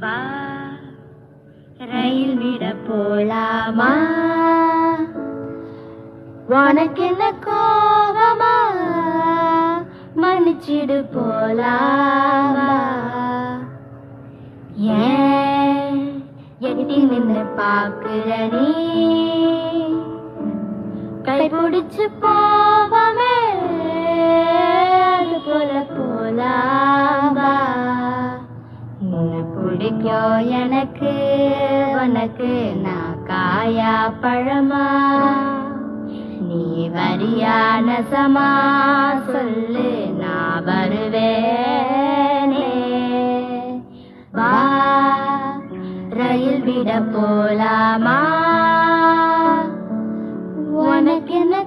வா ரயில் விட போலாமா? உனக்கு என்ன கோபமா? மன்னிச்சிடு போலாமா? ஏன் எட்டி நின்று பாக்குற நீ? கைப்பிடிச்சு போவமே அது போல போலாமா? உன்னை பிடிக்கும் எனக்கு, உனக்கு நான் காயா பழமா? நீ வரியா நசமா? சொல்லு நான் வருவேனே. வா ரயில் விட போலாமா? உனக்கு என்ன